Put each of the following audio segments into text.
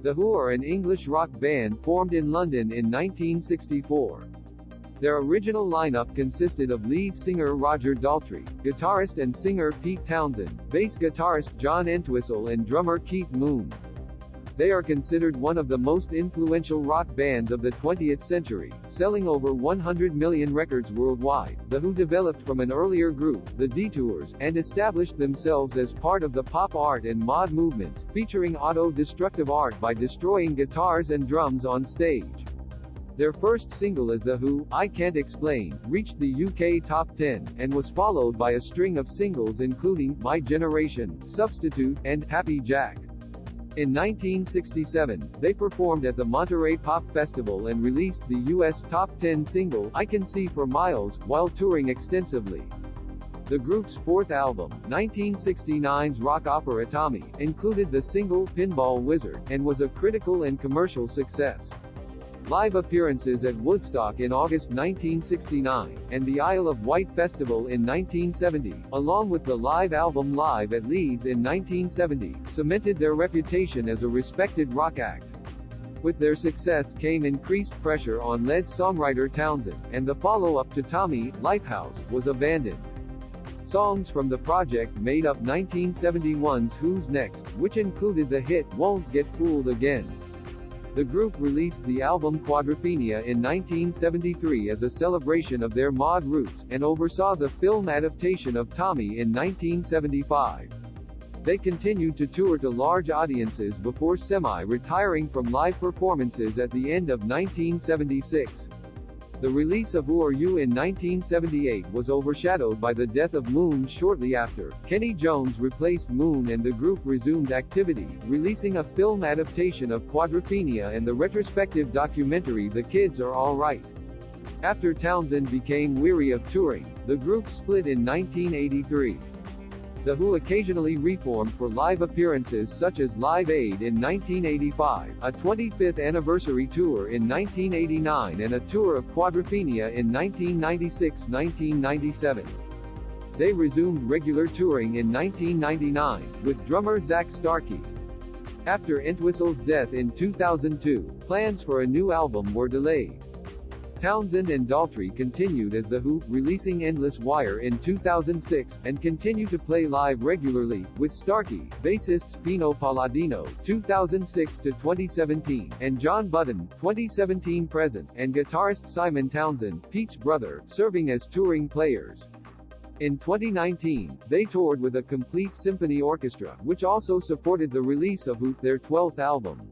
The Who are an English rock band formed in London in 1964. Their original lineup consisted of lead singer Roger Daltrey, guitarist and singer Pete Townshend, bass guitarist John Entwistle and drummer Keith Moon. They are considered one of the most influential rock bands of the 20th century, selling over 100 million records worldwide. The Who developed from an earlier group, the Detours, and established themselves as part of the pop art and mod movements, featuring auto-destructive art by destroying guitars and drums on stage. Their first single as The Who, I Can't Explain, reached the UK top 10, and was followed by a string of singles including My Generation, Substitute, and Happy Jack. In 1967, they performed at the Monterey Pop Festival and released the US top 10 single, I Can See for Miles, while touring extensively. The group's fourth album, 1969's rock opera Tommy, included the single Pinball Wizard, and was a critical and commercial success. Live appearances at Woodstock in August 1969, and the Isle of Wight Festival in 1970, along with the live album Live at Leeds in 1970, cemented their reputation as a respected rock act. With their success came increased pressure on lead songwriter Townshend, and the follow-up to Tommy, Lifehouse, was abandoned. Songs from the project made up 1971's Who's Next, which included the hit Won't Get Fooled Again. The group released the album Quadrophenia in 1973 as a celebration of their mod roots, and oversaw the film adaptation of Tommy in 1975. They continued to tour to large audiences before semi-retiring from live performances at the end of 1976. The release of Who Are You in 1978 was overshadowed by the death of Moon shortly after. Kenny Jones replaced Moon and the group resumed activity, releasing a film adaptation of Quadrophenia and the retrospective documentary The Kids Are All Right. After Townshend became weary of touring, the group split in 1983. The Who occasionally reformed for live appearances such as Live Aid in 1985, a 25th anniversary tour in 1989 and a tour of Quadrophenia in 1996-1997. They resumed regular touring in 1999, with drummer Zach Starkey. After Entwistle's death in 2002, plans for a new album were delayed. Townshend and Daltrey continued as The Who, releasing Endless Wire in 2006, and continue to play live regularly, with Starkey, bassists Pino Palladino, 2006-2017, and John Budden, 2017-present, and guitarist Simon Townshend, Pete's brother, serving as touring players. In 2019, they toured with a complete symphony orchestra, which also supported the release of Who, their 12th album.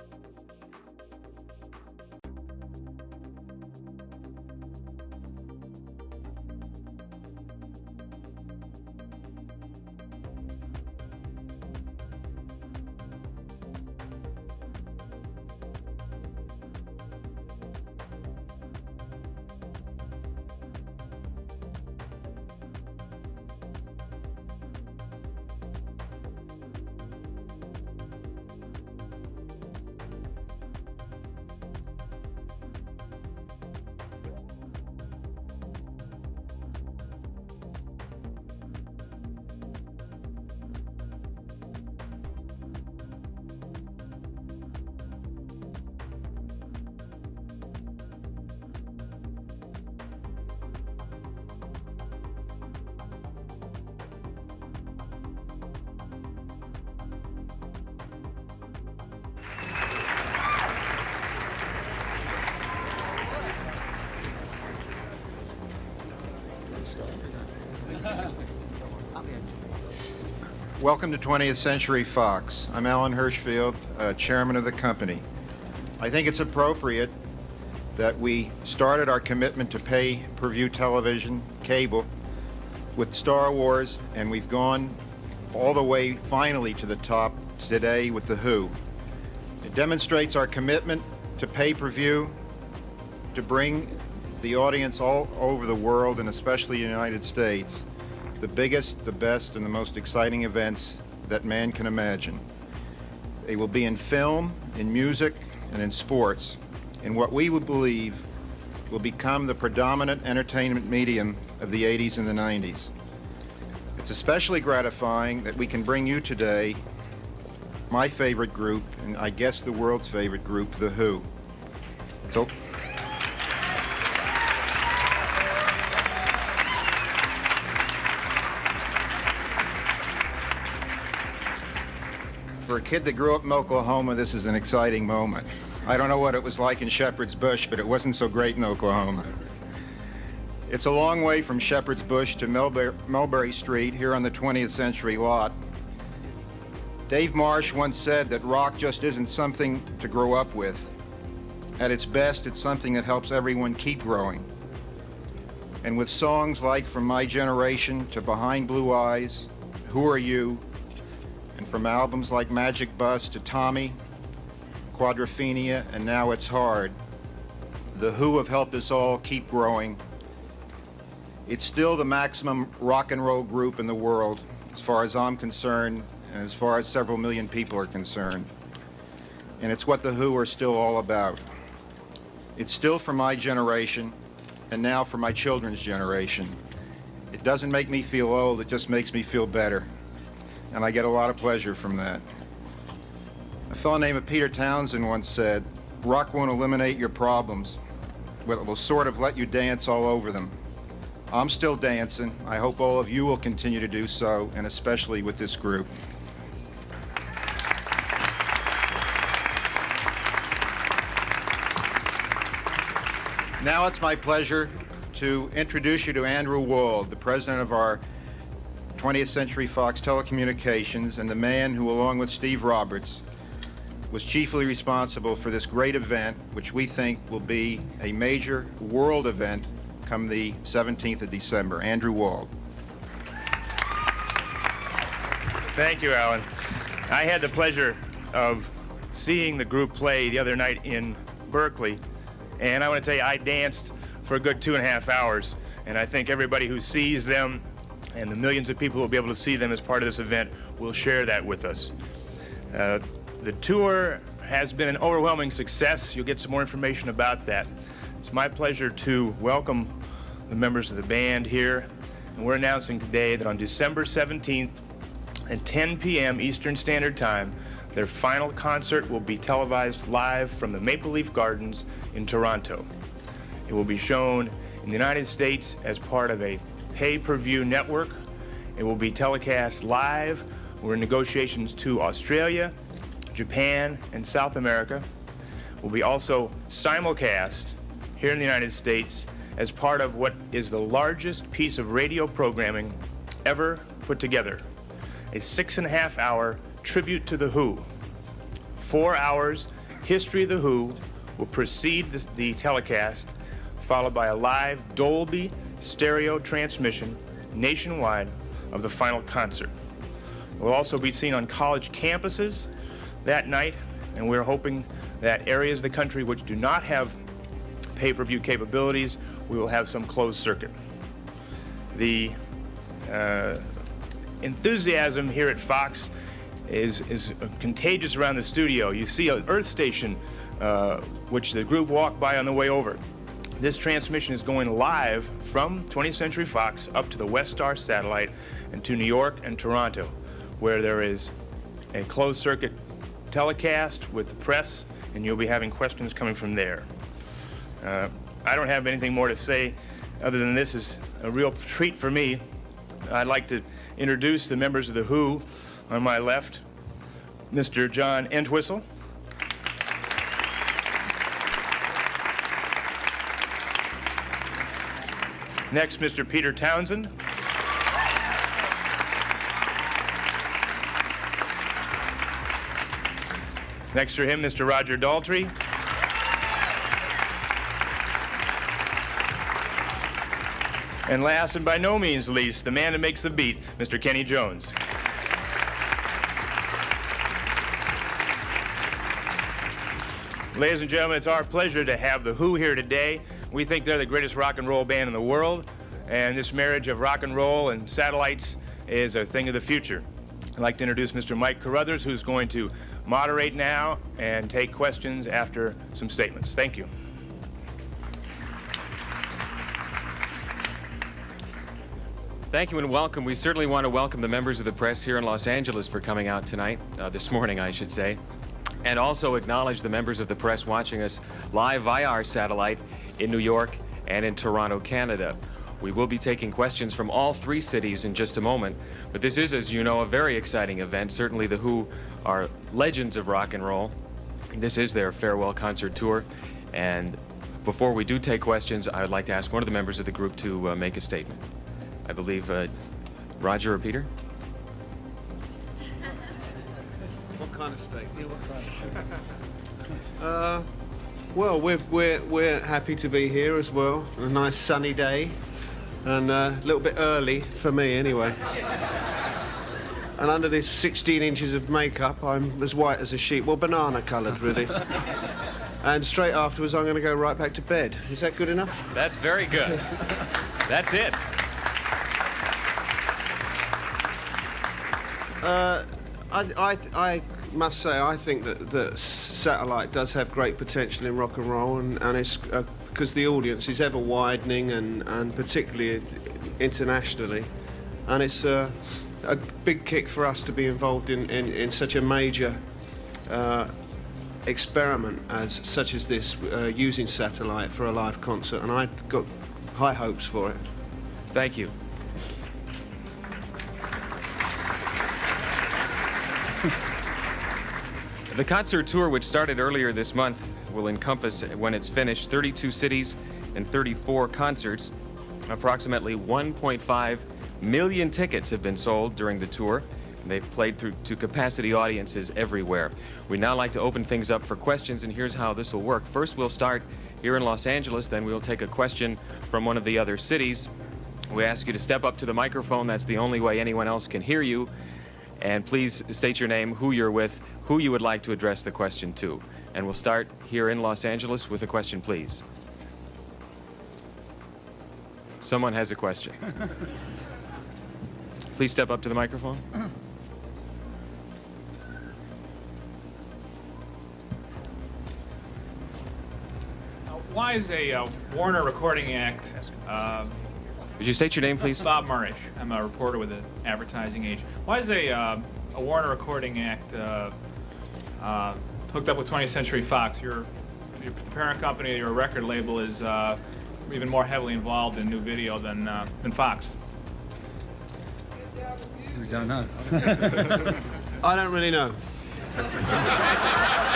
Welcome to 20th Century Fox. I'm Alan Hirschfield, chairman of the company. I think it's appropriate that we started our commitment to pay-per-view television, cable, with Star Wars, and we've gone all the way finally to the top today with The Who. It demonstrates our commitment to pay-per-view, to bring the audience all over the world, and especially the United States, the biggest, the best, and the most exciting events that man can imagine. They will be in film, in music, and in sports, in what we would believe will become the predominant entertainment medium of the 80s and the 90s. It's especially gratifying that we can bring you today my favorite group, and I guess the world's favorite group, The Who. So, for a kid that grew up in Oklahoma, this is an exciting moment. I don't know what it was like in Shepherd's Bush, but it wasn't so great in Oklahoma. It's a long way from Shepherd's Bush to Mulberry Street here on the 20th Century lot. Dave Marsh once said that rock just isn't something to grow up with. At its best, it's something that helps everyone keep growing. And with songs like From My Generation to Behind Blue Eyes, Who Are You, and from albums like Magic Bus to Tommy, Quadrophenia, and Now It's Hard, The Who have helped us all keep growing. It's still the maximum rock and roll group in the world, as far as I'm concerned, and as far as several million people are concerned. And it's what The Who are still all about. It's still for my generation, and now for my children's generation. It doesn't make me feel old, it just makes me feel better. And I get a lot of pleasure from that. A fellow named Pete Townshend once said, rock won't eliminate your problems, but it will sort of let you dance all over them. I'm still dancing. I hope all of you will continue to do so, and especially with this group. Now it's my pleasure to introduce you to Andrew Wald, the president of our 20th Century Fox Telecommunications, and the man who, along with Steve Roberts, was chiefly responsible for this great event, which we think will be a major world event come the 17th of December. Andrew Wald. Thank you, Alan. I had the pleasure of seeing the group play the other night in Berkeley, and I want to tell you, I danced for a good 2.5 hours, and I think everybody who sees them and the millions of people who will be able to see them as part of this event will share that with us. The tour has been an overwhelming success. You'll get some more information about that. It's my pleasure to welcome the members of the band here, and we're announcing today that on December 17th at 10 p.m. Eastern Standard Time, their final concert will be televised live from the Maple Leaf Gardens in Toronto. It will be shown in the United States as part of a pay-per-view network. It will be telecast live. We're in negotiations to Australia, Japan, and South America. It will be also simulcast here in the United States as part of what is the largest piece of radio programming ever put together. A 6.5-hour tribute to The Who. 4 hours, History of The Who, will precede the telecast, followed by a live Dolby stereo transmission nationwide of the final concert. It will also be seen on college campuses that night, and we're hoping that areas of the country which do not have pay-per-view capabilities, we will have some closed circuit. The enthusiasm here at Fox is contagious around the studio. You see an Earth station which the group walked by on the way over. This transmission is going live from 20th Century Fox up to the West Star satellite and to New York and Toronto, where there is a closed circuit telecast with the press, and you'll be having questions coming from there. I don't have anything more to say other than this is a real treat for me. I'd like to introduce the members of The Who. On my left, Mr. John Entwistle. Next, Mr. Pete Townshend. Next to him, Mr. Roger Daltrey. And last, and by no means least, the man that makes the beat, Mr. Kenny Jones. Ladies and gentlemen, it's our pleasure to have The Who here today. We think they're the greatest rock and roll band in the world, and this marriage of rock and roll and satellites is a thing of the future. I'd like to introduce Mr. Mike Carruthers, who's going to moderate now and take questions after some statements. Thank you. Thank you and welcome. We certainly want to welcome the members of the press here in Los Angeles for coming out tonight, this morning, I should say, and also acknowledge the members of the press watching us live via our satellite in New York and in Toronto, Canada. We will be taking questions from all three cities in just a moment, but this is, as you know, a very exciting event. Certainly the Who are legends of rock and roll. This is their farewell concert tour, and before we do take questions, I would like to ask one of the members of the group to make a statement. I believe Roger or Peter? What kind of statement? Well, we're happy to be here as well. A nice sunny day, and a little bit early for me anyway. And under this 16 inches of makeup, I'm as white as a sheet. Well, banana-coloured, really. And straight afterwards, I'm going to go right back to bed. Is that good enough? That's very good. That's it. I must say, I think that satellite does have great potential in rock and roll, and it's because the audience is ever widening, and particularly internationally, and it's a big kick for us to be involved in such a major experiment such as this, using satellite for a live concert, and I've got high hopes for it. Thank you. The concert tour, which started earlier this month, will encompass, when it's finished, 32 cities and 34 concerts. Approximately 1.5 million tickets have been sold during the tour, and they've played to capacity audiences everywhere. We'd now like to open things up for questions, and here's how this will work. First, we'll start here in Los Angeles, then we'll take a question from one of the other cities. We ask you to step up to the microphone. That's the only way anyone else can hear you. And please state your name, who you're with, who you would like to address the question to. And we'll start here in Los Angeles with a question, please. Someone has a question. Please step up to the microphone. Why is a Warner Recording Act... Would you state your name, please? Bob Murrish. I'm a reporter with an advertising agent. Why is a Warner Recording Act hooked up with 20th Century Fox? The parent company, your record label, is even more heavily involved in new video than Fox. We don't know. I don't really know.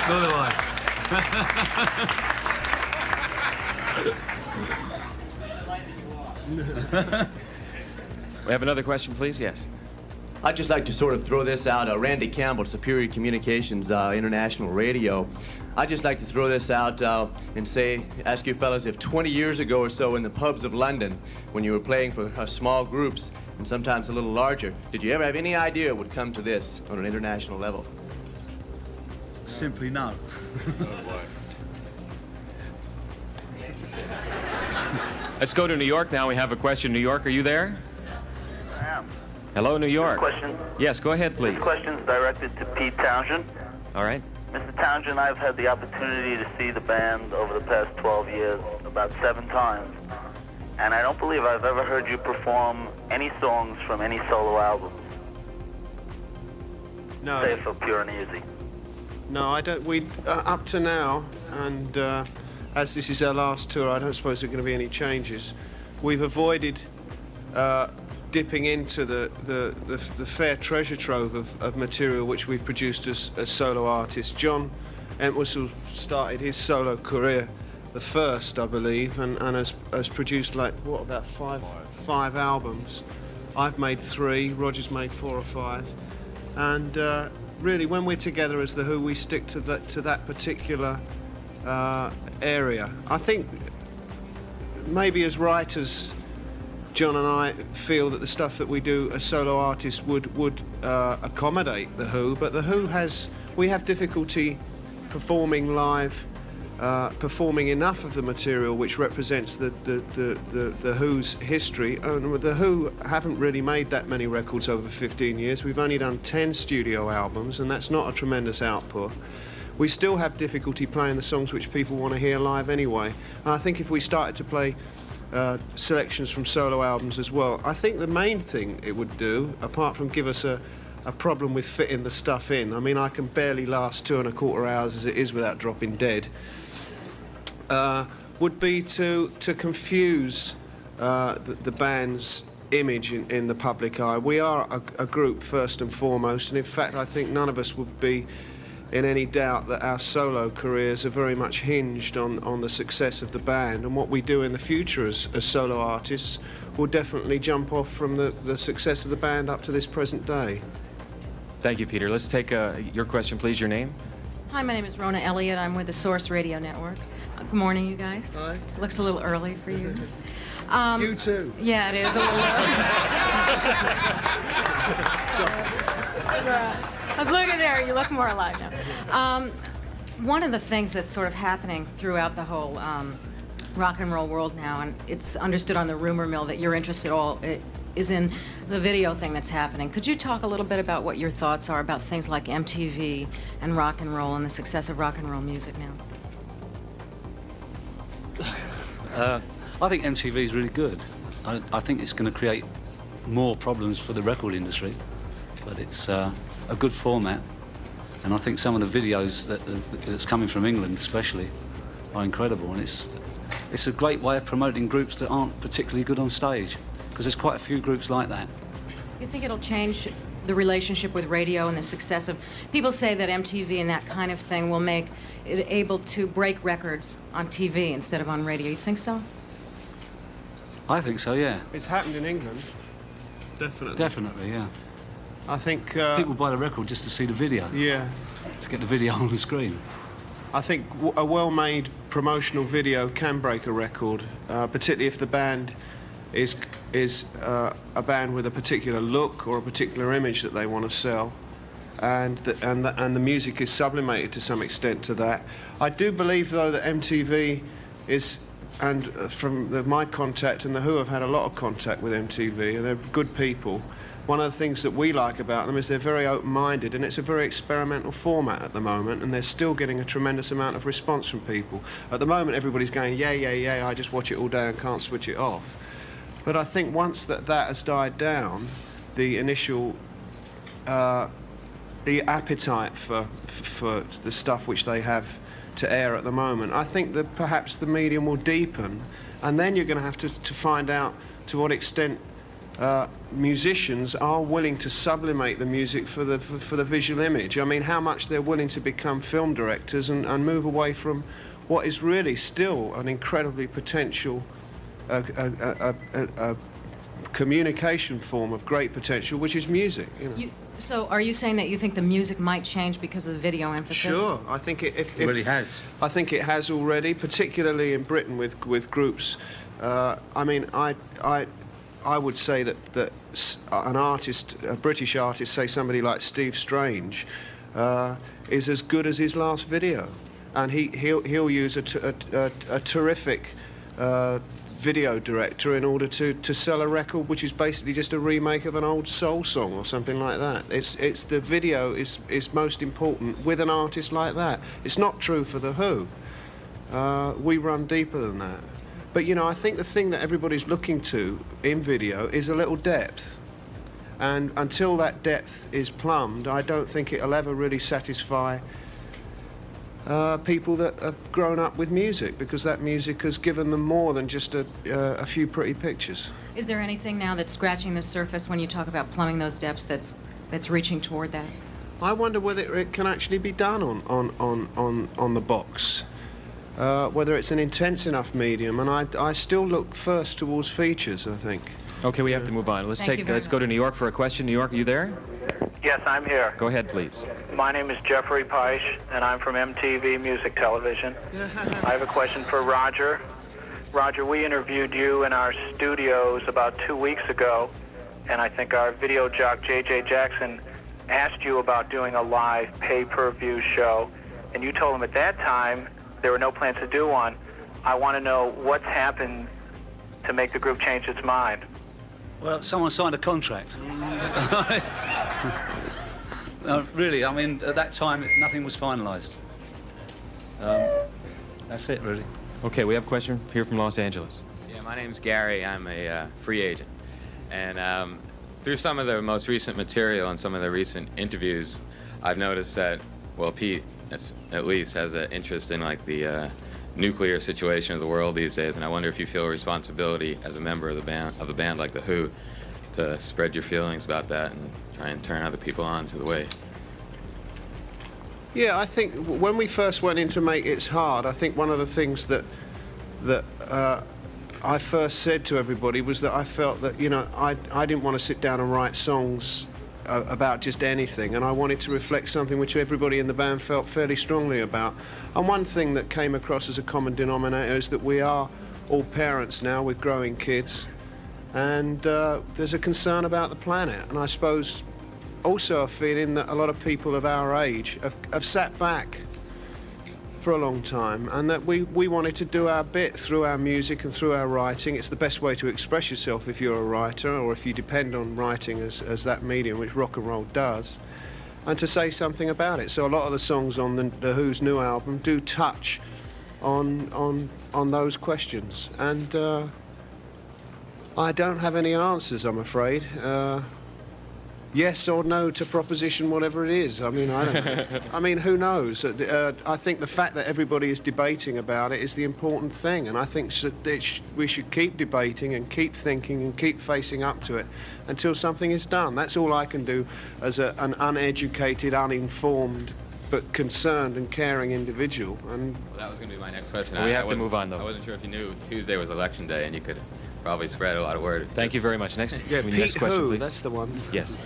Nor do I. We have another question, please? Yes. I'd just like to sort of throw this out. Randy Campbell, Superior Communications International Radio. I'd just like to throw this out and ask you fellas, if 20 years ago or so in the pubs of London, when you were playing for small groups and sometimes a little larger, did you ever have any idea it would come to this on an international level? Simply no. Let's go to New York now. We have a question. New York, are you there? I am. Hello, New York. Question. Yes, go ahead, please. This question is directed to Pete Townshend. All right. Mr. Townshend, I've had the opportunity to see the band over the past 12 years about 7 times, and I don't believe I've ever heard you perform any songs from any solo albums. No. Say for Pure and Easy. No, I don't. We up to now, and as this is our last tour, I don't suppose there are going to be any changes. We've avoided dipping into the fair treasure trove of material which we've produced as solo artists. John Entwistle started his solo career the first, I believe, and has produced, like, what, about five albums. I've made 3, Roger's made 4 or 5, and really, when we're together as The Who, we stick to that particular area. I think maybe as writers, John and I feel that the stuff that we do as solo artists would accommodate The Who, but The Who we have difficulty performing live, performing enough of the material which represents the Who's history. And The Who haven't really made that many records over 15 years. We've only done 10 studio albums, and that's not a tremendous output. We still have difficulty playing the songs which people want to hear live anyway. And I think if we started to play selections from solo albums as well. I think the main thing it would do, apart from give us a problem with fitting the stuff in, I mean, I can barely last 2¼ hours as it is without dropping dead, would be to confuse the band's image in the public eye. We are a group first and foremost, and in fact I think none of us would be in any doubt that our solo careers are very much hinged on the success of the band, and what we do in the future as solo artists will definitely jump off from the success of the band up to this present day. Thank you, Peter. Let's take your question, please. Your name? Hi, my name is Rona Elliott. I'm with the Source Radio Network. Good morning, you guys. Hi. Looks a little early for you. You too. Yeah, it is a little early. I was looking there. You look more alive now. One of the things that's sort of happening throughout the whole rock and roll world now, and it's understood on the rumor mill that you're interested is in the video thing that's happening. Could you talk a little bit about what your thoughts are about things like MTV and rock and roll and the success of rock and roll music now? I think MTV is really good. I think it's going to create more problems for the record industry, but it's a good format. And I think some of the videos that's coming from England especially are incredible, and it's a great way of promoting groups that aren't particularly good on stage, because there's quite a few groups like that. You think it'll change the relationship with radio and the success of... People say that MTV and that kind of thing will make it able to break records on TV instead of on radio. You think so? I think so, yeah. It's happened in England. Definitely. Definitely, yeah. I think... People buy the record just to see the video. Yeah. To get the video on the screen. I think a well-made promotional video can break a record, particularly if the band is a band with a particular look or a particular image that they want to sell, and the music is sublimated to some extent to that. I do believe, though, that MTV is, and from my contact, and the Who have had a lot of contact with MTV, and they're good people. One of the things that we like about them is they're very open-minded, and it's a very experimental format at the moment, and they're still getting a tremendous amount of response from people. At the moment, everybody's going, yeah, yeah, yeah, I just watch it all day and can't switch it off. But I think once that has died down, the initial the appetite for the stuff which they have to air at the moment, I think that perhaps the medium will deepen, and then you're going to have to find out to what extent musicians are willing to sublimate the music for the visual image. I mean, how much they're willing to become film directors and move away from what is really still an incredibly potential a communication form of great potential, which is music. You know. So are you saying that you think the music might change because of the video emphasis? Sure, I think it really has. I think it has already, particularly in Britain with groups. I mean, I would say that an artist, a British artist, say somebody like Steve Strange, is as good as his last video, and he'll use a terrific video director in order to sell a record which is basically just a remake of an old soul song or something like that. It's the video is most important with an artist like that. It's not true for the Who. We run deeper than that. But you know, I think the thing that everybody's looking to in video is a little depth, and until that depth is plumbed, I don't think it'll ever really satisfy people that have grown up with music, because that music has given them more than just a few pretty pictures. Is there anything now that's scratching the surface when you talk about plumbing those depths that's reaching toward that? I wonder whether it can actually be done on the box, whether it's an intense enough medium, and I still look first towards features, I think. Okay, we have to move on. Let's go to New York for a question. New York, are you there? Yes, I'm here. Go ahead, please. My name is Jeffrey Peisch, and I'm from MTV Music Television. I have a question for Roger. Roger, we interviewed you in our studios about 2 weeks ago, and I think our video jock, J.J. Jackson, asked you about doing a live pay-per-view show, and you told him at that time there were no plans to do one. I want to know what's happened to make the group change its mind. Well, someone signed a contract. Really, I mean, at that time, nothing was finalised. That's it, really. Okay, we have a question here from Los Angeles. Yeah, My name's Gary. I'm a free agent. And through some of the most recent material and some of the recent interviews, I've noticed that, well, Pete, at least, has an interest in, like, the nuclear situation of the world these days. And I wonder if you feel a responsibility as a member of a band like The Who to spread your feelings about that and try and turn other people on to the way. Yeah, I think when we first went in to make It's Hard, I think one of the things that I first said to everybody was that I felt that, you know, I didn't want to sit down and write songs about just anything, and I wanted to reflect something which everybody in the band felt fairly strongly about. And one thing that came across as a common denominator is that we are all parents now with growing kids, and there's a concern about the planet, and I suppose also a feeling that a lot of people of our age have sat back for a long time, and that we wanted to do our bit through our music and through our writing. It's the best way to express yourself if you're a writer, or if you depend on writing as that medium, which rock and roll does, and to say something about it. So a lot of the songs on the Who's new album do touch on those questions, and I don't have any answers, I'm afraid. Yes or no to proposition, whatever it is. I mean, I don't know. I mean, who knows? I think the fact that everybody is debating about it is the important thing, and I think we should keep debating and keep thinking and keep facing up to it until something is done. That's all I can do as an uneducated, uninformed, but concerned and caring individual. And well, that was going to be my next question. Well, we have to move on, though. I wasn't sure if you knew Tuesday was election day, and you could probably spread a lot of word. Thank you very much. Next, yeah, next question, Who, please. that's the one. Yes.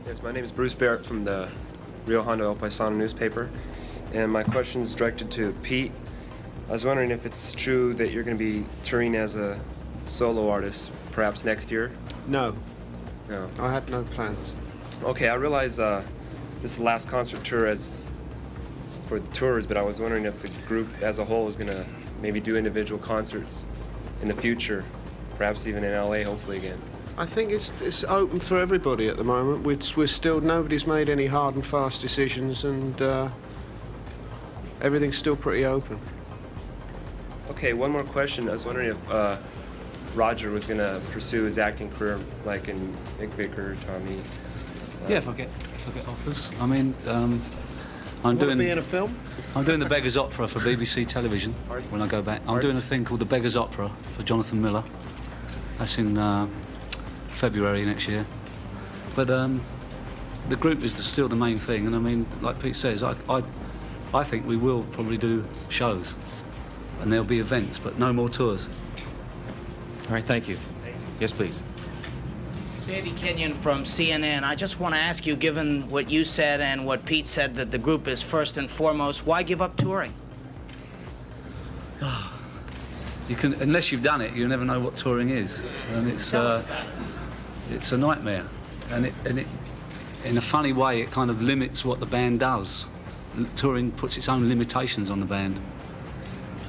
Yes, my name is Bruce Barrett from the Rio Hondo El Paisano newspaper, and my question is directed to Pete. I was wondering if it's true that you're going to be touring as a solo artist, perhaps next year? No. No. I had no plans. Okay, I realize this is the last concert tour for the tours, but I was wondering if the group as a whole is going to maybe do individual concerts in the future, perhaps even in LA, hopefully again. I think it's open for everybody at the moment. Nobody's made any hard and fast decisions, and everything's still pretty open. Okay, one more question. I was wondering if Roger was going to pursue his acting career, like in Mick Vicker, Tommy. Yeah, if I get offers. I mean, I'm doing. Be in a film? I'm doing the Beggars Opera for BBC Television when I go back. I'm doing a thing called the Beggars Opera for Jonathan Miller. That's in February next year. But the group is still the main thing, and I mean, like Pete says, I think we will probably do shows, and there'll be events, but no more tours. All right, thank you. Yes, please. Sandy Kenyon from CNN. I just want to ask you, given what you said and what Pete said, that the group is first and foremost, why give up touring? You can, unless you've done it, you'll never know what touring is, and it's a nightmare. And it, in a funny way, it kind of limits what the band does. Touring puts its own limitations on the band,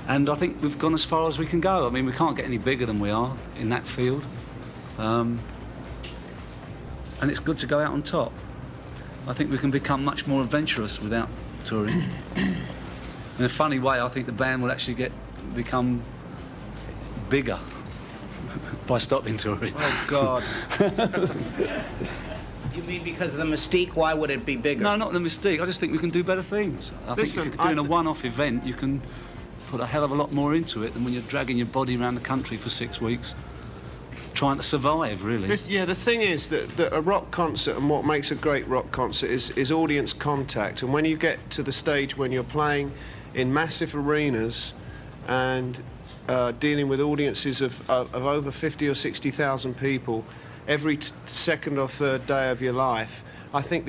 and I think we've gone as far as we can go. I mean, we can't get any bigger than we are in that field. And it's good to go out on top. I think we can become much more adventurous without touring. In a funny way, I think the band will actually become bigger by stopping touring. Oh, God. You mean because of the mystique? Why would it be bigger? No, not the mystique. I just think we can do better things. I think if you're doing a one-off event, you can put a hell of a lot more into it than when you're dragging your body around the country for 6 weeks. Trying to survive, really. The thing is that a rock concert, and what makes a great rock concert, is audience contact. And when you get to the stage when you're playing in massive arenas and dealing with audiences of over 50 or 60,000 people every second or third day of your life, I think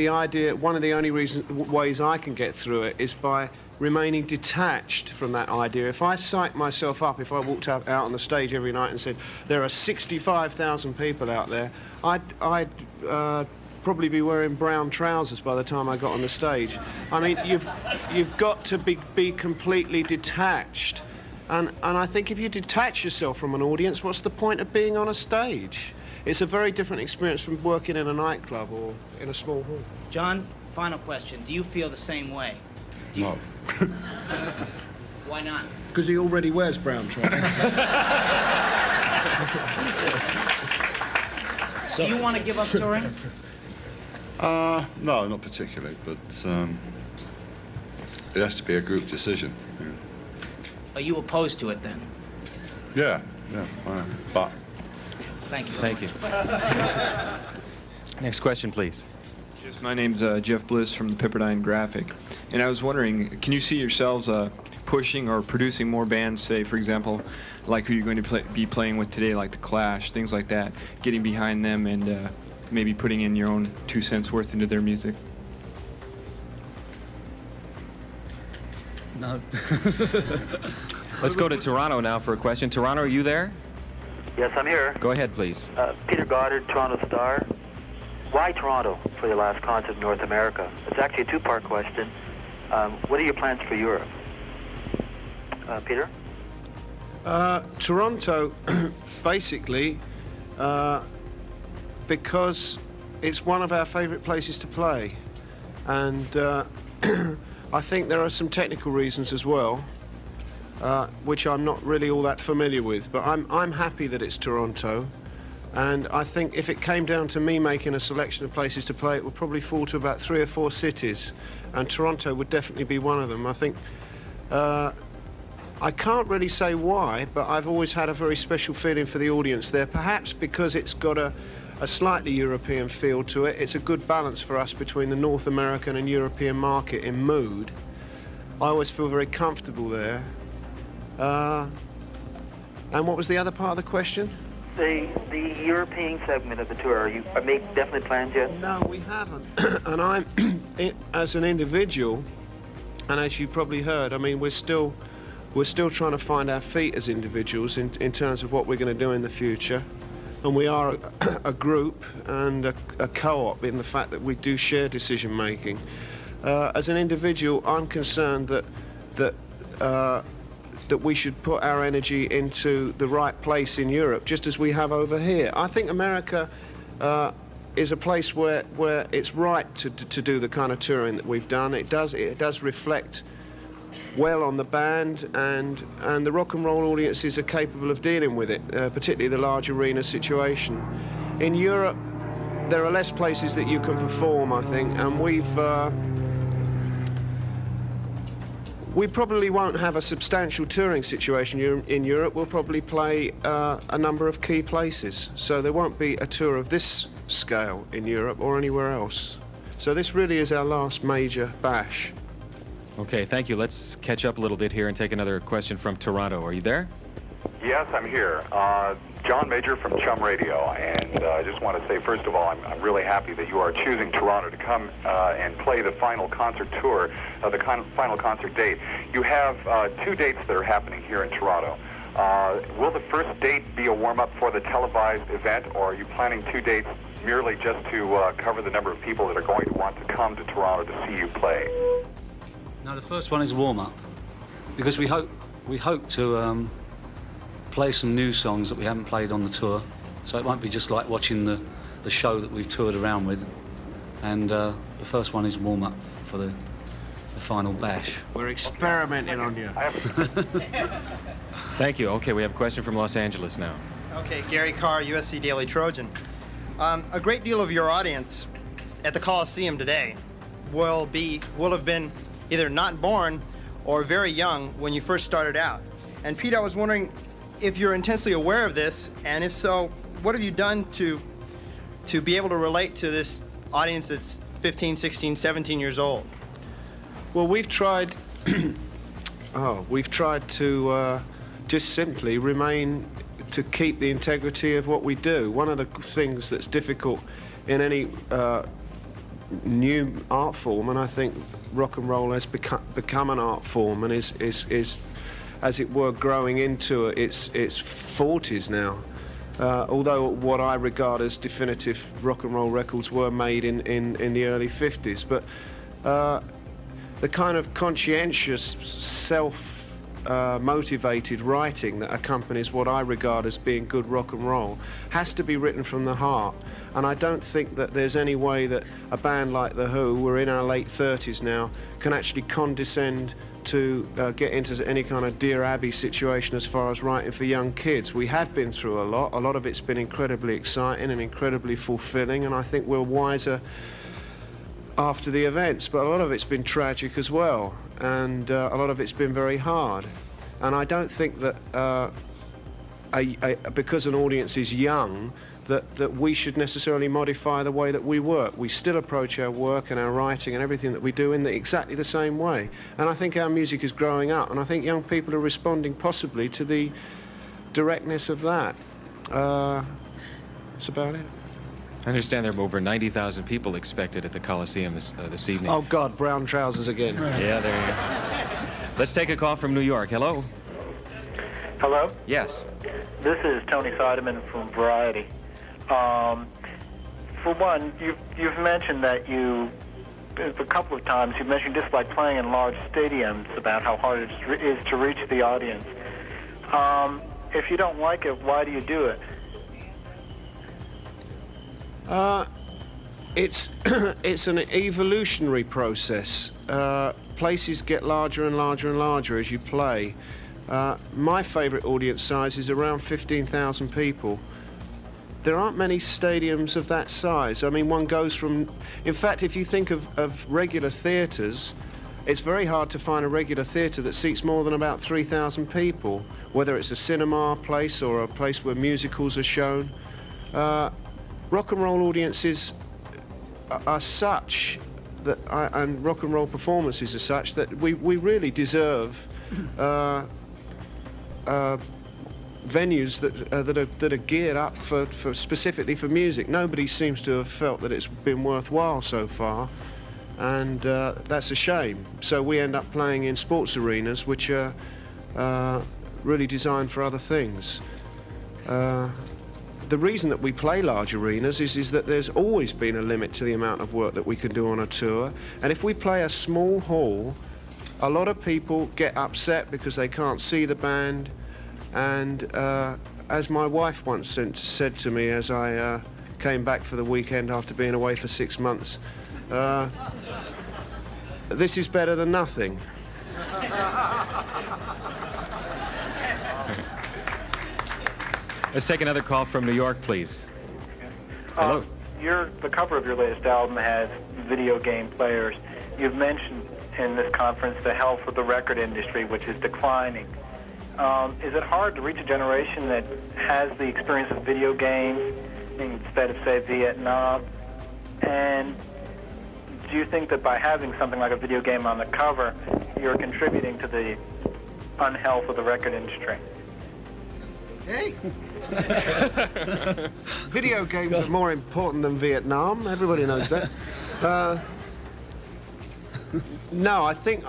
one of the only ways I can get through it is by remaining detached from that idea. If I psyched myself up, if I walked out on the stage every night and said, there are 65,000 people out there, I'd probably be wearing brown trousers by the time I got on the stage. I mean, you've got to be completely detached. And I think if you detach yourself from an audience, what's the point of being on a stage? It's a very different experience from working in a nightclub or in a small hall. John, final question. Do you feel the same way? No. Why not? Because he already wears brown trousers. Do you want to give up touring? No, not particularly, but it has to be a group decision. Are you opposed to it then? Yeah, but... Thank you. Thank you. Next question, please. Yes, my name's Jeff Bliss from the Pepperdine Graphic, and I was wondering, can you see yourselves pushing or producing more bands, say, for example, like who you're going to be playing with today, like The Clash, things like that, getting behind them and maybe putting in your own 2 cents worth into their music? No. Let's go to Toronto now for a question. Toronto, are you there? Yes, I'm here. Go ahead, please. Peter Goddard, Toronto Star. Why Toronto for your last concert in North America? It's actually a two-part question. What are your plans for Europe? Peter? Toronto, basically, because it's one of our favourite places to play. And I think there are some technical reasons as well, which I'm not really all that familiar with. But I'm happy that it's Toronto. And I think if it came down to me making a selection of places to play, it would probably fall to about 3 or 4 cities. And Toronto would definitely be one of them. I think... I can't really say why, but I've always had a very special feeling for the audience there, perhaps because it's got a slightly European feel to it. It's a good balance for us between the North American and European market in mood. I always feel very comfortable there. And what was the other part of the question? The European segment of the tour, are you definitely planned yet? No, we haven't. And I'm, as an individual, and as you probably heard, I mean, we're still trying to find our feet as individuals in terms of what we're going to do in the future. And we are a group and a co-op in the fact that we do share decision-making. As an individual, I'm concerned that we should put our energy into the right place in Europe, just as we have over here. I think America is a place where it's right to do the kind of touring that we've done. It does reflect well on the band, and the rock and roll audiences are capable of dealing with it, particularly the large arena situation. In Europe, there are less places that you can perform, I think, and we probably won't have a substantial touring situation in Europe. We'll probably play a number of key places, so there won't be a tour of this scale in Europe or anywhere else. So this really is our last major bash. Okay, thank you. Let's catch up a little bit here and take another question from Toronto. Are you there? Yes, I'm here. John Major from Chum Radio, and I just want to say, first of all, I'm really happy that you are choosing Toronto to come and play the final concert tour, the final concert date. You have 2 dates that are happening here in Toronto. Will the first date be a warm-up for the televised event, or are you planning 2 dates merely just to cover the number of people that are going to want to come to Toronto to see you play? No, the first one is a warm-up, because we hope to play some new songs that we haven't played on the tour, so it won't be just like watching the show that we've toured around with. And the first one is warm-up for the final bash. We're experimenting on you. Thank you. Okay, we have a question from Los Angeles now. Okay, Gary Carr, USC Daily Trojan. A great deal of your audience at the Coliseum today will have been either not born or very young when you first started out. And Pete, I was wondering if you're intensely aware of this, and if so, what have you done to be able to relate to this audience that's 15, 16, 17 years old? Well, we've tried to just simply to keep the integrity of what we do. One of the things that's difficult in any new art form, and I think rock and roll has become an art form and is as it were growing into its 40s now. Although what I regard as definitive rock and roll records were made in the early 50s, but the kind of conscientious, self-motivated writing that accompanies what I regard as being good rock and roll has to be written from the heart. And I don't think that there's any way that a band like The Who, we're in our late 30s now, can actually condescend not to get into any kind of Dear Abby situation as far as writing for young kids. We have been through a lot. A lot of it's been incredibly exciting and incredibly fulfilling, and I think we're wiser after the events, but a lot of it's been tragic as well, and a lot of it's been very hard. And I don't think that because an audience is young, that we should necessarily modify the way that we work. We still approach our work and our writing and everything that we do in exactly the same way. And I think our music is growing up, and I think young people are responding possibly to the directness of that. That's about it. I understand there are over 90,000 people expected at the Coliseum this evening. Oh, God, brown trousers again. Yeah, there you go. Let's take a call from New York. Hello? Hello? Yes. This is Tony Seidemann from Variety. For one, you've mentioned that a couple of times, you've mentioned you dislike playing in large stadiums, about how hard it is to reach the audience. If you don't like it, why do you do it? It's an evolutionary process. Places get larger and larger and larger as you play. My favourite audience size is around 15,000 people. There aren't many stadiums of that size. I mean, one goes from... In fact, if you think of regular theatres, it's very hard to find a regular theatre that seats more than about 3,000 people, whether it's a cinema place or a place where musicals are shown. Rock and roll audiences are such that, and rock and roll performances are such that we really deserve venues that are geared up for specifically for music. Nobody seems to have felt that it's been worthwhile so far, and that's a shame. So we end up playing in sports arenas which are really designed for other things. The reason that we play large arenas is that there's always been a limit to the amount of work that we can do on a tour, and if we play a small hall, a lot of people get upset because they can't see the band. And as my wife once said to me as I came back for the weekend after being away for 6 months, this is better than nothing. Let's take another call from New York, please. Hello. The cover of your latest album has video game players. You've mentioned in this conference the health of the record industry, which is declining. Is it hard to reach a generation that has the experience of video games instead of, say, Vietnam? And do you think that by having something like a video game on the cover, you're contributing to the unhealth of the record industry? Hey! Video games are more important than Vietnam. Everybody knows that. No, I think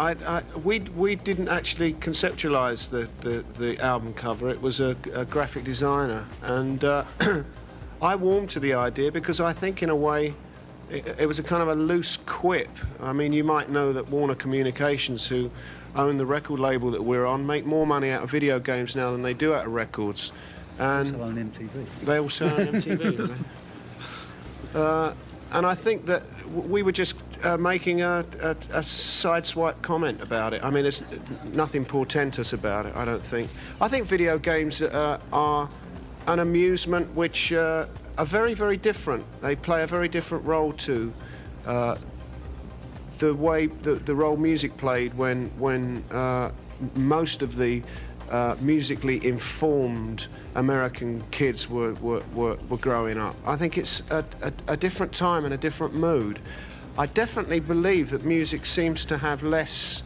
we didn't actually conceptualize the album cover. It was a graphic designer, and I warmed to the idea because I think in a way it was a kind of a loose quip. I mean, you might know that Warner Communications, who own the record label that we're on, make more money out of video games now than they do out of records. And also own MTV. They also own MTV, do they? And I think that we were just making a sideswipe comment about it. I mean, there's nothing portentous about it, I don't think. I think video games are an amusement which are very, very different. They play a very different role to the way the role music played when most of the musically informed American kids were growing up. I think it's a different time and a different mood. I definitely believe that music seems to have less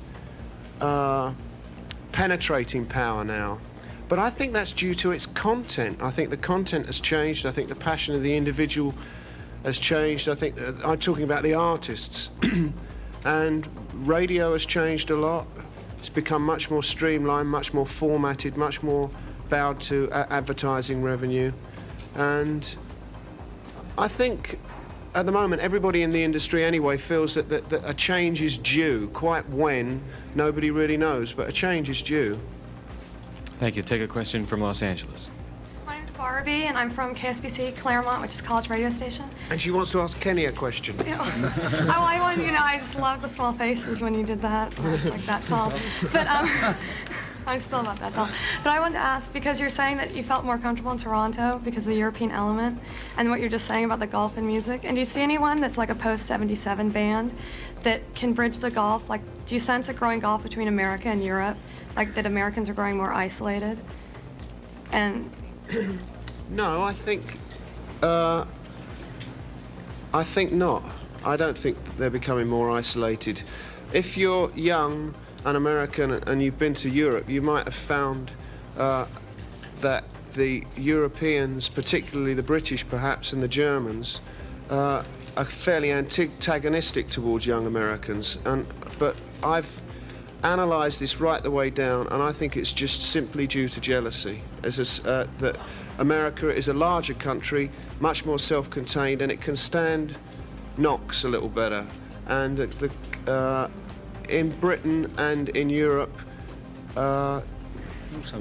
penetrating power now. But I think that's due to its content. I think the content has changed. I think the passion of the individual has changed. I think I'm talking about the artists. And radio has changed a lot. It's become much more streamlined, much more formatted, much more bowed to advertising revenue. And I think at the moment everybody in the industry anyway feels that a change is due. Quite when, nobody really knows, but a change is due. Thank you. Take a question from Los Angeles. My name is Barbie, and I'm from KSBC Claremont, which is a college radio station. And she wants to ask Kenny a question. I wanted, I just love the small faces when you did that. I was like that tall. But I'm still not that tall. But I wanted to ask, because you're saying that you felt more comfortable in Toronto because of the European element, and what you're just saying about the golf and music. And do you see anyone that's like a post-77 band that can bridge the golf? Like, do you sense a growing golf between America and Europe? Like that Americans are growing more isolated? And no, I think not. I don't think they're becoming more isolated. If you're young and American and you've been to Europe, you might have found that the Europeans, particularly the British perhaps, and the Germans, are fairly antagonistic towards young Americans. But I've analysed this right the way down, and I think it's just simply due to jealousy. That America is a larger country, much more self-contained, and it can stand knocks a little better. And in Britain and in Europe, also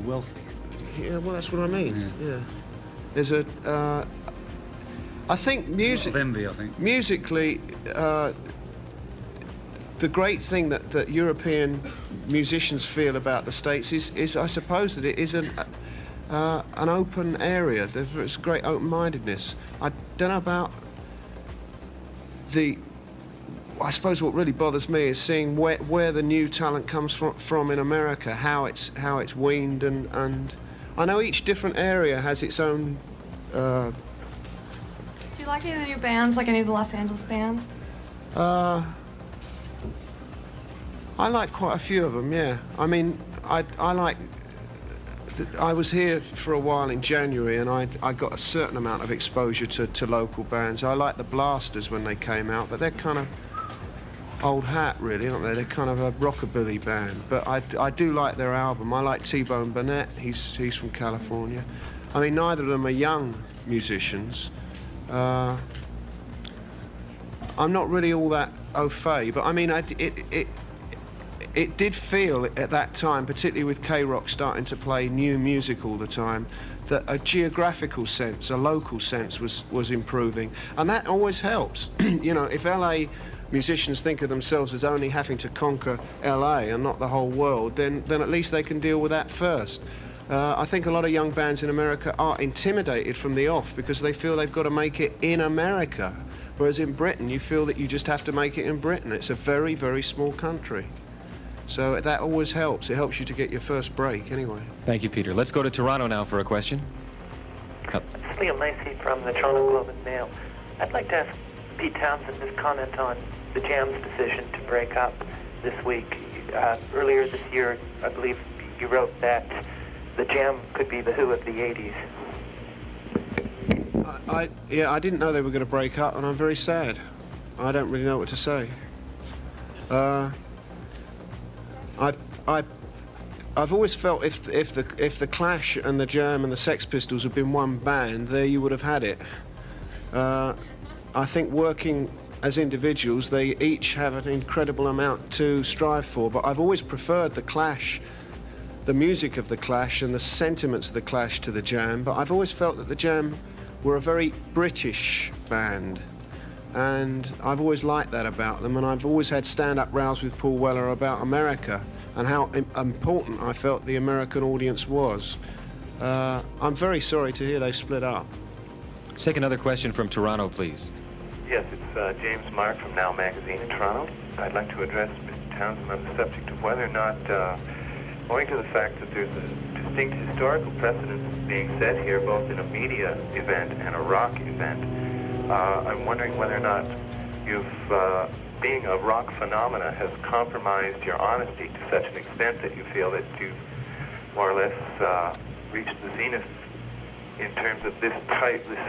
wealthy. Yeah, well, that's what I mean. Yeah. There's I think music. A lot of envy, I think. Musically, the great thing that European musicians feel about the States is I suppose that it is an open area. There's great open-mindedness. I don't know about I suppose what really bothers me is seeing where the new talent comes from in America, how it's weaned, and I know each different area has its own. do you like any of the new bands, like any of the Los Angeles bands? I like quite a few of them, yeah. I mean, I like. I was here for a while in January, and I got a certain amount of exposure to local bands. I like the Blasters when they came out, but they're kind of old hat, really, aren't they? They're kind of a rockabilly band. But I do like their album. I like T-Bone Burnett. He's from California. I mean, neither of them are young musicians. I'm not really all that au fait, but I mean, it did feel at that time, particularly with K-Rock starting to play new music all the time, that a geographical sense, a local sense was improving. And that always helps. If LA musicians think of themselves as only having to conquer LA and not the whole world, then at least they can deal with that first. I think a lot of young bands in America are intimidated from the off because they feel they've got to make it in America. Whereas in Britain, you feel that you just have to make it in Britain. It's a very, very small country. So that always helps. It helps you to get your first break, anyway. Thank you, Peter. Let's go to Toronto now for a question. It's Liam Lacey from the Toronto Globe and Mail. I'd like to ask Pete Townshend his comment on the Jam's decision to break up this week. Earlier this year, I believe you wrote that the Jam could be the Who of the 80s. I didn't know they were going to break up, and I'm very sad. I don't really know what to say. I've always felt if the Clash and the Jam and the Sex Pistols had been one band, there you would have had it. I think working as individuals, they each have an incredible amount to strive for. But I've always preferred the Clash, the music of the Clash and the sentiments of the Clash to the Jam. But I've always felt that the Jam were a very British band. And I've always liked that about them, and I've always had stand-up rows with Paul Weller about America and how important I felt the American audience was. I'm very sorry to hear they split up. Let's take another question from Toronto, please. Yes, it's James Mark from Now Magazine in Toronto. I'd like to address Mr. Townsend on the subject of whether or not, owing to the fact that there's a distinct historical precedent being set here, both in a media event and a rock event, I'm wondering whether or not being a rock phenomena has compromised your honesty to such an extent that you feel that you've more or less reached the zenith in terms of this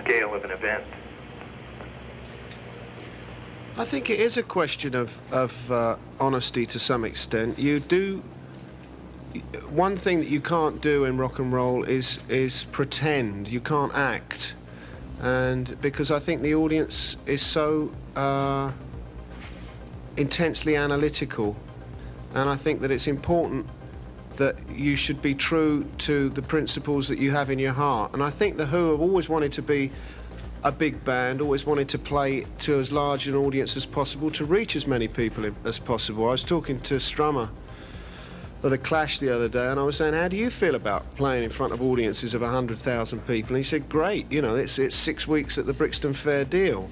scale of an event. I think it is a question of honesty to some extent. One thing that you can't do in rock and roll is pretend. You can't act. And because I think the audience is so intensely analytical, and I think that it's important that you should be true to the principles that you have in your heart. And I think The Who have always wanted to be a big band, always wanted to play to as large an audience as possible, to reach as many people as possible. I was talking to Strummer of The Clash the other day, and I was saying, how do you feel about playing in front of audiences of 100,000 people? And he said, great, you know, it's 6 weeks at the Brixton Fair deal.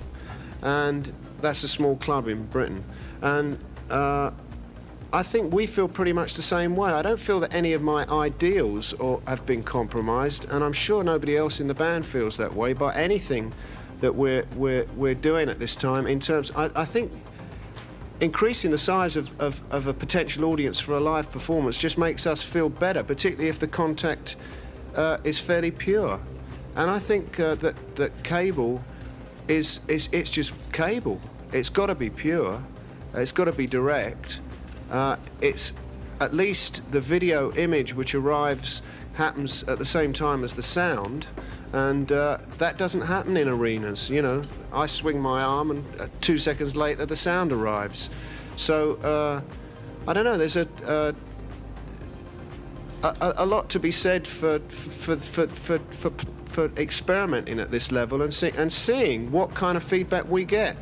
And that's a small club in Britain. And I think we feel pretty much the same way. I don't feel that any of my ideals have been compromised, and I'm sure nobody else in the band feels that way by anything that we're doing at this time. In terms, I think increasing the size of a potential audience for a live performance just makes us feel better, particularly if the contact is fairly pure. And I think that cable it's just cable. It's got to be pure. It's got to be direct. It's at least the video image which happens at the same time as the sound, and that doesn't happen in arenas. You know, I swing my arm and 2 seconds later the sound arrives. So I don't know. There's a lot to be said for experimenting at this level and seeing what kind of feedback we get.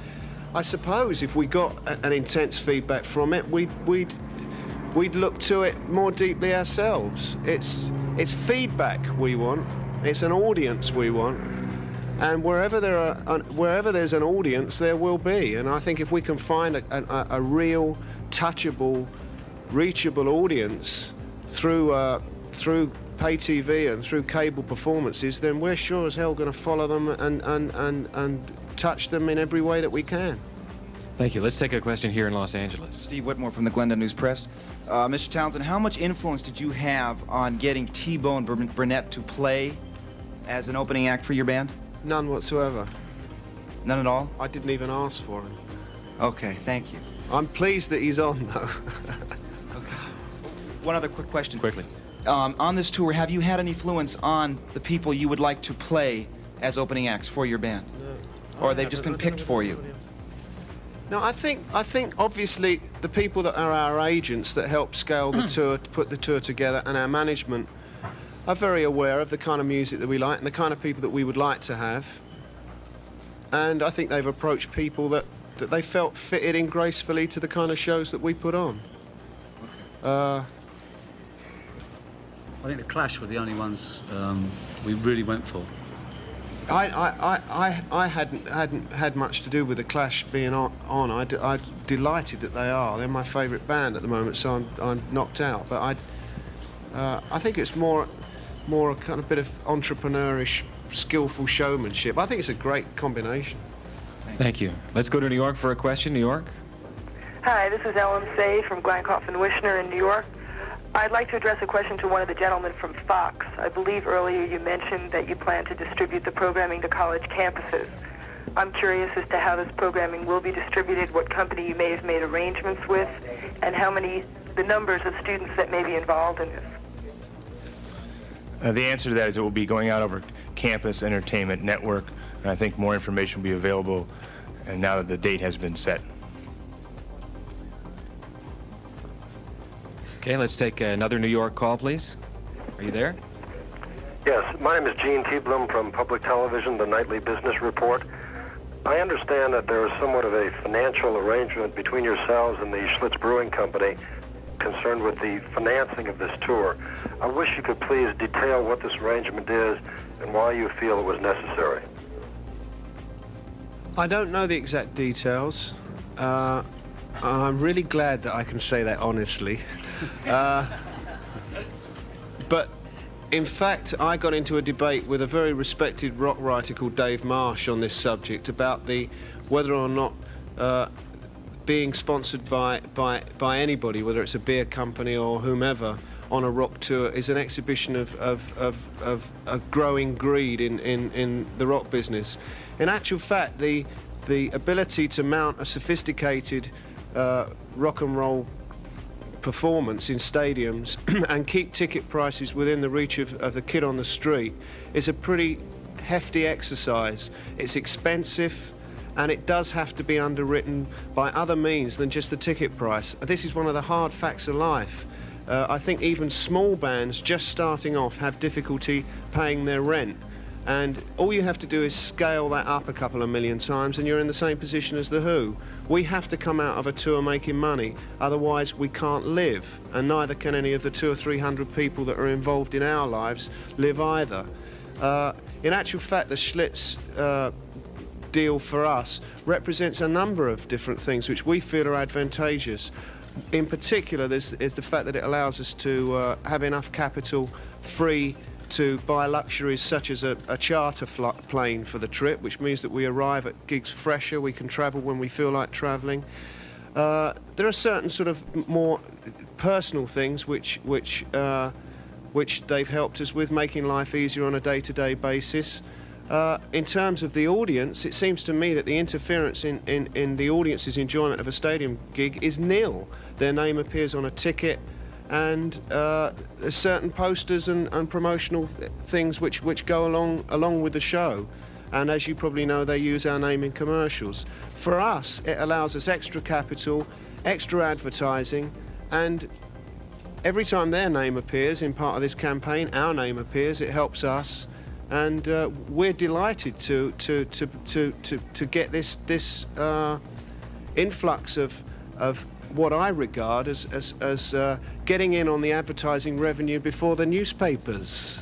I suppose if we got an intense feedback from it, we'd look to it more deeply ourselves. It's feedback we want. It's an audience we want, and wherever there's an audience, there will be. And I think if we can find a real, touchable, reachable audience through pay TV and through cable performances, then we're sure as hell going to follow them and touch them in every way that we can. Thank you. Let's take a question here in Los Angeles. Steve Whitmore from the Glendon News Press. Mr. Townsend, how much influence did you have on getting T-Bone Burnett to play as an opening act for your band? None whatsoever. None at all? I didn't even ask for him. Okay, thank you. I'm pleased that he's on, though. Okay. One other quick question. Quickly. On this tour, have you had any influence on the people you would like to play as opening acts for your band? No. Or they've just been picked for you? No, I think obviously the people that are our agents that help scale the tour, put the tour together, and our management are very aware of the kind of music that we like and the kind of people that we would like to have. And I think they've approached people that they felt fitted in gracefully to the kind of shows that we put on. I think the Clash were the only ones we really went for. I hadn't had much to do with the Clash being on. I'm delighted that they are. They're my favourite band at the moment, so I'm knocked out. But I think it's more a kind of bit of entrepreneurish, skillful showmanship. I think it's a great combination. Thank you. Let's go to New York for a question. New York. Hi, this is Ellen Say from Glankoff and Wishner in New York. I'd like to address a question to one of the gentlemen from Fox. I believe earlier you mentioned that you plan to distribute the programming to college campuses. I'm curious as to how this programming will be distributed, what company you may have made arrangements with, and the numbers of students that may be involved in this. The answer to that is it will be going out over Campus Entertainment Network, and I think more information will be available and now that the date has been set. Okay, let's take another New York call, please. Are you there? Yes, my name is Gene T. Bloom from Public Television, the Nightly Business Report. I understand that there is somewhat of a financial arrangement between yourselves and the Schlitz Brewing Company concerned with the financing of this tour. I wish you could please detail what this arrangement is and why you feel it was necessary. I don't know the exact details, and I'm really glad that I can say that honestly. But in fact, I got into a debate with a very respected rock writer called Dave Marsh on this subject about whether or not being sponsored by anybody, whether it's a beer company or whomever, on a rock tour is an exhibition of a growing greed in the rock business. In actual fact, the ability to mount a sophisticated rock and roll performance in stadiums and keep ticket prices within the reach of the kid on the street is a pretty hefty exercise. It's expensive, and it does have to be underwritten by other means than just the ticket price. This is one of the hard facts of life. I think even small bands just starting off have difficulty paying their rent. And all you have to do is scale that up a couple of million times and you're in the same position as The Who. We have to come out of a tour making money, otherwise we can't live, and neither can any of the 200 or 300 people that are involved in our lives live either. In actual fact, the Schlitz deal for us represents a number of different things which we feel are advantageous. In particular, is the fact that it allows us to have enough capital free to buy luxuries such as a charter plane for the trip, which means that we arrive at gigs fresher, we can travel when we feel like travelling. There are certain sort of more personal things which they've helped us with, making life easier on a day-to-day basis. In terms of the audience, it seems to me that the interference in the audience's enjoyment of a stadium gig is nil. Their name appears on a ticket, and certain posters and promotional things which go along with the show. And as you probably know, they use our name in commercials. For us, it allows us extra capital, extra advertising, and every time their name appears in part of this campaign, our name appears, it helps us. And we're delighted to get this influx of what I regard as getting in on the advertising revenue before the newspapers.